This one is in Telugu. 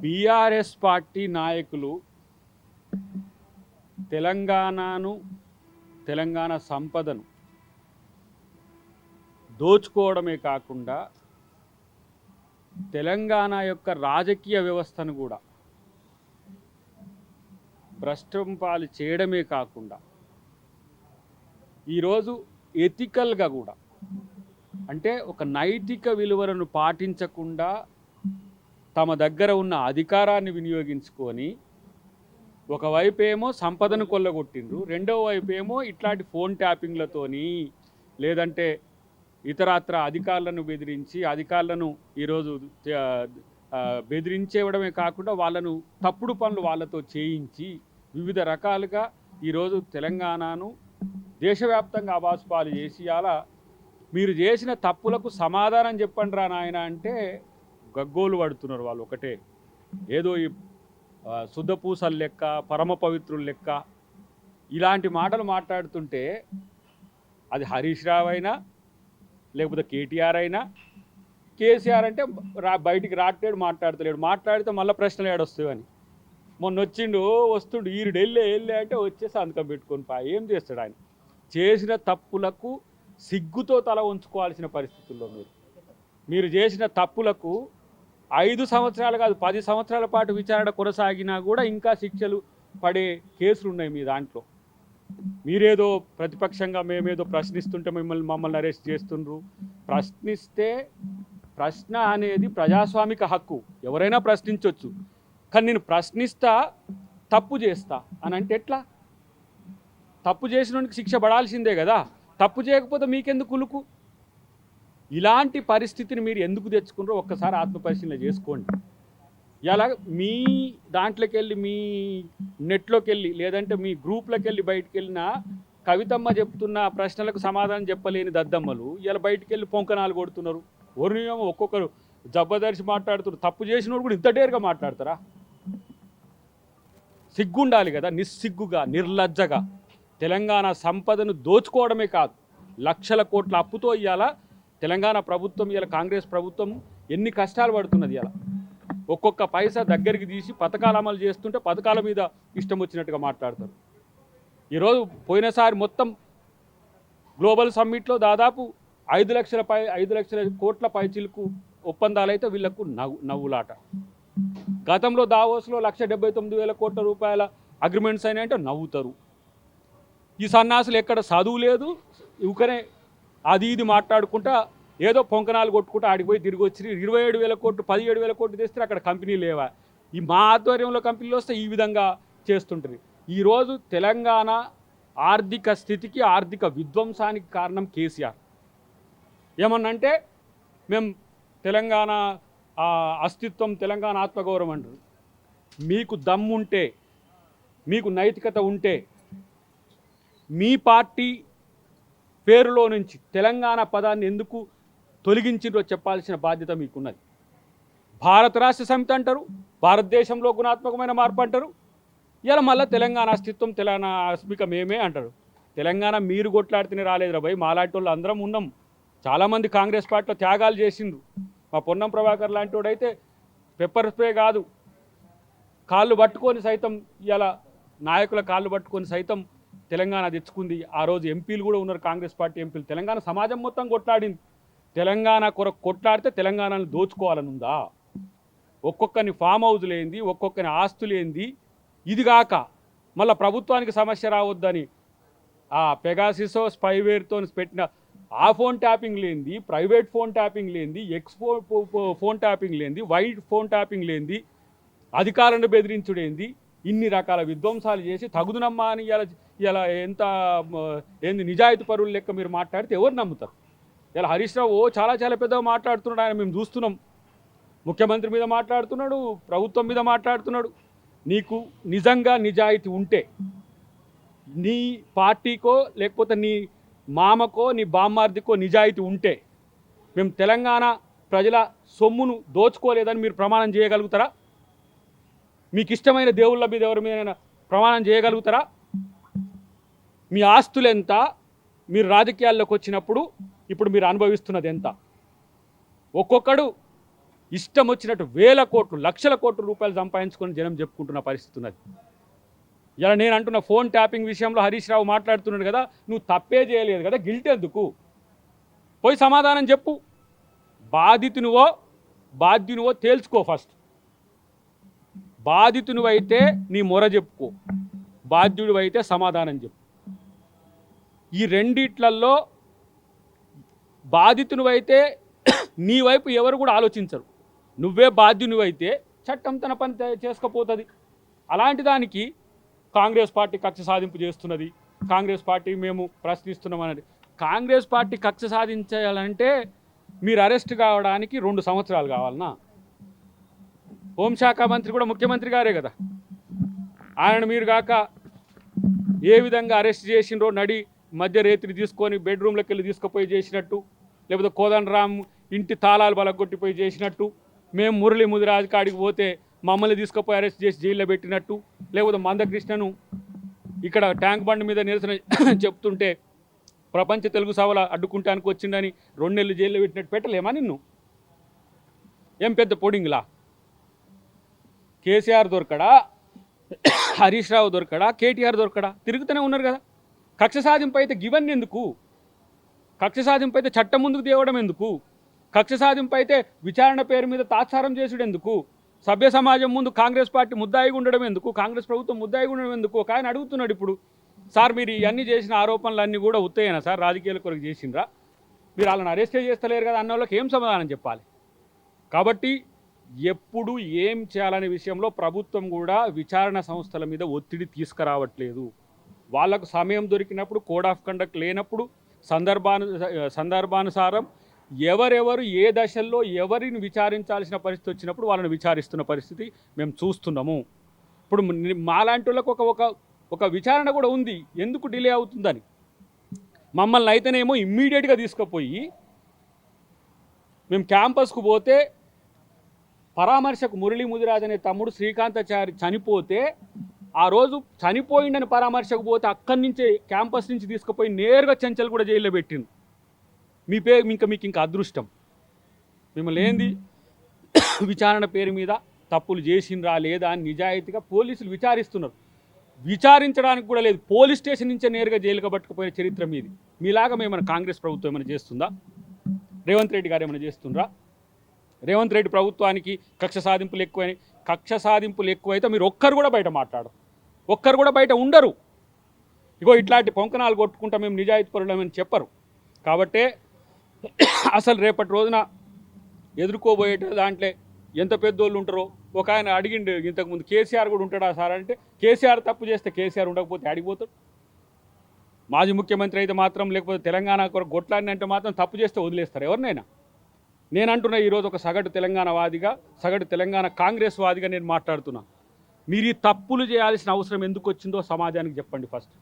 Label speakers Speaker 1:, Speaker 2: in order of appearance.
Speaker 1: బీఆర్ఎస్ పార్టీ నాయకులు తెలంగాణ సంపదను దోచుకోవడమే కాకుండా తెలంగాణ యొక్క రాజకీయ వ్యవస్థను కూడా భ్రష్టం పాలు చేయడమే కాకుండా ఈరోజు ఎథికల్గా కూడా అంటే ఒక నైతిక విలువలను పాటించకుండా తమ దగ్గర ఉన్న అధికారాన్ని వినియోగించుకొని ఒకవైపు ఏమో సంపదను కొల్లగొట్టిండ్రు, రెండో వైపు ఏమో ఇట్లాంటి ఫోన్ ట్యాపింగ్లతోని లేదంటే ఇతరత్ర అధికారులను బెదిరించి అధికారులను ఈరోజు బెదిరించేవడమే కాకుండా వాళ్ళను తప్పుడు పనులు వాళ్ళతో చేయించి వివిధ రకాలుగా ఈరోజు తెలంగాణను దేశవ్యాప్తంగా అబాస్పాలు చేసి అలా మీరు చేసిన తప్పులకు సమాధానం చెప్పండి రా నాయన అంటే గగ్గోలు పడుతున్నారు వాళ్ళు. ఒకటే ఏదో ఈ శుద్ధపూసలు లెక్క పరమ పవిత్రుల లెక్క ఇలాంటి మాటలు మాట్లాడుతుంటే అది హరీష్ రావు అయినా లేకపోతే కేటీఆర్ అయినా కేసీఆర్ అంటే బయటికి రాట్లేడు, మాట్లాడితే మళ్ళీ ప్రశ్నలు ఏడొస్తాయని. మొన్న వచ్చిండు వస్తుండు ఈరుడు వెళ్ళే అంటే వచ్చేసి సంతకం పెట్టుకొని ఏం చేస్తాడు ఆయన? చేసిన తప్పులకు సిగ్గుతో తల ఉంచుకోవాల్సిన పరిస్థితుల్లో మీరు చేసిన తప్పులకు 5 సంవత్సరాలు కాదు 10 సంవత్సరాల పాటు విచారణ కొనసాగినా కూడా ఇంకా శిక్షలు పడే కేసులు ఉన్నాయి మీ దాంట్లో. మీరేదో ప్రతిపక్షంగా మేమేదో ప్రశ్నిస్తుంటే మమ్మల్ని అరెస్ట్ చేస్తుండ్రు. ప్రశ్నిస్తే ప్రశ్న అనేది ప్రజాస్వామిక హక్కు, ఎవరైనా ప్రశ్నించవచ్చు. కానీ నేను ప్రశ్నిస్తా తప్పు చేస్తా అని అంటే ఎట్లా? తప్పు చేసినోనికి శిక్ష పడాల్సిందే కదా, తప్పు చేయకపోతే మీకెందుకు ఉలుకు? ఇలాంటి పరిస్థితిని మీరు ఎందుకు తెచ్చుకున్నారో ఒక్కసారి ఆత్మపరిశీలన చేసుకోండి. ఇలా మీ దాంట్లోకి వెళ్ళి మీ నెట్లోకి వెళ్ళి లేదంటే మీ గ్రూప్లోకి వెళ్ళి బయటికి వెళ్ళిన కవితమ్మ చెప్తున్న ప్రశ్నలకు సమాధానం చెప్పలేని దద్దమ్మలు ఇలా బయటికి వెళ్ళి పొంకనాలు కొడుతున్నారు. ఓర్నియమో ఒక్కొక్కరు జబ్బదర్శి మాట్లాడుతున్నారు. తప్పు చేసినోడు కూడా ఇంత డేరుగా మాట్లాడతారా? సిగ్గుండాలి కదా. నిస్సిగ్గుగా నిర్లజ్జగా తెలంగాణ సంపదను దోచుకోవడమే కాదు లక్షల కోట్ల అప్పుతో ఇవాళ తెలంగాణ ప్రభుత్వం ఇవాళ కాంగ్రెస్ ప్రభుత్వం ఎన్ని కష్టాలు పడుతున్నది. ఇలా ఒక్కొక్క పైసా దగ్గరికి తీసి పథకాలు అమలు చేస్తుంటే పథకాల మీద ఇష్టం వచ్చినట్టుగా మాట్లాడతారు. ఈరోజు పోయినసారి మొత్తం గ్లోబల్ సమ్మిట్లో దాదాపు 5 లక్షల కోట్ల పైచిలకు ఒప్పందాలు అయితే వీళ్లకు నవ్వులాట. గతంలో దావోస్లో 1,79,000 కోట్ల రూపాయల అగ్రిమెంట్స్ అయినాయంటే నవ్వుతారు. ఈ సన్నాసులు ఎక్కడ చదువు లేదు, యువకనే అది ఇది మాట్లాడుకుంటా ఏదో పొంకనాలు కొట్టుకుంటూ ఆడిపోయి తిరిగి వచ్చి 27,000 కోట్లు 17,000 కోట్లు తెస్తే అక్కడ కంపెనీ లేవా? ఈ మా ఆధ్వర్యంలో కంపెనీలు వస్తే ఈ విధంగా చేస్తుంటుంది. ఈరోజు తెలంగాణ ఆర్థిక స్థితికి ఆర్థిక విధ్వంసానికి కారణం కేసీఆర్. ఏమన్నంటే మేము తెలంగాణ అస్తిత్వం తెలంగాణ ఆత్మగౌరవం అంటారు. మీకు దమ్ముంటే మీకు నైతికత ఉంటే మీ పార్టీ పేరులో నుంచి తెలంగాణ పదాన్ని ఎందుకు తొలగించిందో చెప్పాల్సిన బాధ్యత మీకున్నది. భారత రాష్ట్ర సమితి అంటారు, భారతదేశంలో గుణాత్మకమైన మార్పు అంటారు, ఇలా మళ్ళీ తెలంగాణ అస్తిత్వం తెలంగాణ అస్మిక మేమే అంటారు. తెలంగాణ మీరు కొట్లాడితేనే రాలేదురా భయ్, మాలాంటి వాళ్ళు అందరం ఉన్నాం. చాలామంది కాంగ్రెస్ పార్టీలో త్యాగాలు చేసిండ్రు. మా పొన్నం ప్రభాకర్ లాంటి వాడైతే పెప్పర్ స్ప్రే కాదు కాళ్ళు పట్టుకొని సైతం ఇలా నాయకుల కాళ్ళు పట్టుకొని సైతం తెలంగాణ తెచ్చుకుంది. ఆ రోజు ఎంపీలు కూడా ఉన్నారు, కాంగ్రెస్ పార్టీ ఎంపీలు. తెలంగాణ సమాజం మొత్తం కొట్లాడింది. తెలంగాణ కొరకు కొట్లాడితే తెలంగాణను దోచుకోవాలని ఉందా? ఒక్కొక్కరిని ఫామ్ హౌజులు ఏంది, ఒక్కొక్కరిని ఆస్తులు ఏంది, ఇది కాక మళ్ళీ ప్రభుత్వానికి సమస్య రావద్దని ఆ పెగాసిసో స్పైవేర్తో పెట్టిన ఆ ఫోన్ ట్యాపింగ్ లేనిది, ప్రైవేట్ ఫోన్ ట్యాపింగ్ లేనిది, ఫోన్ ట్యాపింగ్ లేనిది, వైట్ ఫోన్ ట్యాపింగ్ లేనిది, అధికారులను బెదిరించుడేంది, ఇన్ని రకాల విధ్వంసాలు చేసి తగుదునమ్మా అని ఇలా ఏంది నిజాయితీ పరువుల లెక్క మీరు మాట్లాడితే ఎవరు నమ్ముతారు? ఇలా హరీష్ రావు చాలా పెద్దగా మాట్లాడుతున్నాడు. ఆయన మేము చూస్తున్నాం. ముఖ్యమంత్రి మీద మాట్లాడుతున్నాడు, ప్రభుత్వం మీద మాట్లాడుతున్నాడు. నీకు నిజంగా నిజాయితీ ఉంటే నీ పార్టీకో లేకపోతే నీ మామకో నీ బామ్మార్దికో నిజాయితీ ఉంటే మేము తెలంగాణ ప్రజల సొమ్మును దోచుకోలేదని మీరు ప్రమాణం చేయగలుగుతారా? మీకు ఇష్టమైన దేవుళ్ళ మీద ఎవరి మీద ప్రమాణం చేయగలుగుతారా? మీ ఆస్తులు ఎంత? మీరు రాజకీయాల్లోకి వచ్చినప్పుడు ఇప్పుడు మీరు అనుభవిస్తున్నది ఎంత? ఒక్కొక్కడు ఇష్టం వచ్చినట్టు వేల కోట్లు లక్షల కోట్ల రూపాయలు సంపాదించుకొని జనం చెప్పుకుంటున్న పరిస్థితి ఉన్నది. ఇలా నేను అంటున్న ఫోన్ ట్యాపింగ్ విషయంలో హరీష్ రావు మాట్లాడుతున్నాడు కదా, నువ్వు తప్పే చేయలేదు కదా, గిల్ట్ ఎందుకు? పోయి సమాధానం చెప్పు. బాధ్యునివో తేల్చుకో. ఫస్ట్ బాధితునివైతే నీ మొర చెప్పుకో, బాధ్యుడివైతే సమాధానం చెప్పు. ఈ రెండిట్లల్లో బాధితునివైతే నీ వైపు ఎవరు కూడా ఆలోచించరు. నువ్వే బాధ్యునివైతే చట్టం తన పని చేసుకపోతుంది. అలాంటి దానికి కాంగ్రెస్ పార్టీ కక్ష సాధింపు చేస్తున్నది, కాంగ్రెస్ పార్టీ మేము ప్రశ్నిస్తున్నాం అనేది. కాంగ్రెస్ పార్టీ కక్ష సాధించాలంటే మీరు అరెస్ట్ కావడానికి 2 సంవత్సరాలు కావాలన్నా? హోంశాఖ మంత్రి కూడా ముఖ్యమంత్రి గారే కదా, ఆయన మీరు కాక ఏ విధంగా అరెస్ట్ చేసిండ్రో నడి మధ్య రేతిని తీసుకొని బెడ్రూమ్లోకి వెళ్ళి తీసుకుపోయి చేసినట్టు, లేకపోతే కోదండరామ్ ఇంటి తాళాలు బలగొట్టిపోయి చేసినట్టు, మేము మురళీ ముదిరాజు కాడికి పోతే మమ్మల్ని తీసుకుపోయి అరెస్ట్ చేసి జైల్లో పెట్టినట్టు, లేకపోతే మందకృష్ణను ఇక్కడ ట్యాంక్ బండ్ మీద నిరసన చెప్తుంటే ప్రపంచ తెలుగు సభలో అడ్డుకుంటానికి వచ్చిందని 2 నెలలు జైల్లో పెట్టినట్టు పెట్టలేమా నిన్ను? ఏం పెద్ద పొడింగ్లా? కేసీఆర్ దొరకడా, హరీష్ రావు దొరకడా, కేటీఆర్ దొరకడా? తిరుగుతూనే ఉన్నారు కదా. కక్ష సాధింపు అయితే గివన్నీ ఎందుకు? కక్ష సాధింపు అయితే చట్టం ముందుకు తేవడం ఎందుకు? కక్ష సాధింపు అయితే విచారణ పేరు మీద తాత్సారం చేసుడు ఎందుకు? సభ్య సమాజం ముందు కాంగ్రెస్ పార్టీ ముద్దాయిగా ఉండడం ఎందుకు? కాంగ్రెస్ ప్రభుత్వం ముద్దాయిగా ఉండడం ఎందుకు? ఒక ఆయన అడుగుతున్నాడు ఇప్పుడు, సార్ మీరు ఇవన్నీ చేసిన ఆరోపణలు అన్నీ కూడా ఉత్తయేనా సార్, రాజకీయాల కొరకు చేసిండ్రా? మీరు వాళ్ళని అరెస్టే చేస్తలేరు కదా అన్న వాళ్ళకి ఏం సమాధానం చెప్పాలి? కాబట్టి ఎప్పుడు ఏం చేయాలనే విషయంలో ప్రభుత్వం కూడా విచారణ సంస్థల మీద ఒత్తిడి తీసుకురావట్లేదు. వాళ్ళకు సమయం దొరికినప్పుడు, కోడ్ ఆఫ్ కండక్ట్ లేనప్పుడు, సందర్భానుసారం ఎవరెవరు ఏ దశల్లో ఎవరిని విచారించాల్సిన పరిస్థితి వచ్చినప్పుడు వాళ్ళని విచారిస్తున్న పరిస్థితి మేము చూస్తున్నాము. ఇప్పుడు మాలాంటి వాళ్ళకు ఒక విచారణ కూడా ఉంది, ఎందుకు డిలే అవుతుందని. మమ్మల్ని అయితేనేమో ఇమ్మీడియట్గా తీసుకుపోయి మేము క్యాంపస్కు పోతే పరామర్శకు మురళీ ముదిరాజ్ అనే తమ్ముడు శ్రీకాంతాచారి చనిపోతే ఆ రోజు చనిపోయిండని పరామర్శకు పోతే అక్కడి నుంచే క్యాంపస్ నుంచి తీసుకుపోయి నేరుగా చెంచల్ కూడా జైల్లో పెట్టింది. మీకు ఇంకా అదృష్టం. మిమ్మల్ని ఏంది విచారణ పేరు మీద తప్పులు చేసిండ్రా లేదా అని నిజాయితీగా పోలీసులు విచారిస్తున్నారు. విచారించడానికి కూడా లేదు, పోలీస్ స్టేషన్ నుంచే నేరుగా జైలుగా పట్టుకుపోయిన చరిత్ర మీది. మీలాగా మేమన్నా కాంగ్రెస్ ప్రభుత్వం ఏమైనా చేస్తుందా? రేవంత్ రెడ్డి గారు ఏమైనా చేస్తుండ్రా? రేవంత్ రెడ్డి ప్రభుత్వానికి కక్ష సాధింపులు ఎక్కువైతే మీరు ఒక్కరు కూడా బయట మాట్లాడరు, ఒక్కరు కూడా బయట ఉండరు. ఇగో ఇట్లాంటి పొంకనాలు కొట్టుకుంటా మేము నిజాయితీ పరులమని చెప్పరు. కాబట్టే అసలు రేపటి రోజున ఎదుర్కోబోయేట దాంట్లో ఎంత పెద్దోళ్ళు ఉంటారో. ఒక ఆయన అడిగిండు ఇంతకుముందు, కేసీఆర్ కూడా ఉంటాడా సార్ అంటే, కేసీఆర్ తప్పు చేస్తే కేసీఆర్ ఉండకపోతే అడిగిపోతాడు. మాజీ ముఖ్యమంత్రి అయితే మాత్రం, లేకపోతే తెలంగాణ కొరకు గొట్లాడిని అంటే మాత్రం తప్పు చేస్తే వదిలేస్తారు ఎవరినైనా. నేను అంటున్నా ఈరోజు ఒక సగటు తెలంగాణ వాదిగా, సగటు తెలంగాణ కాంగ్రెస్ వాదిగా నేను మాట్లాడుతున్నా. మీరు ఈ తప్పులు చేయాల్సిన అవసరం ఎందుకు వచ్చిందో సమాజానికి చెప్పండి ఫస్ట్.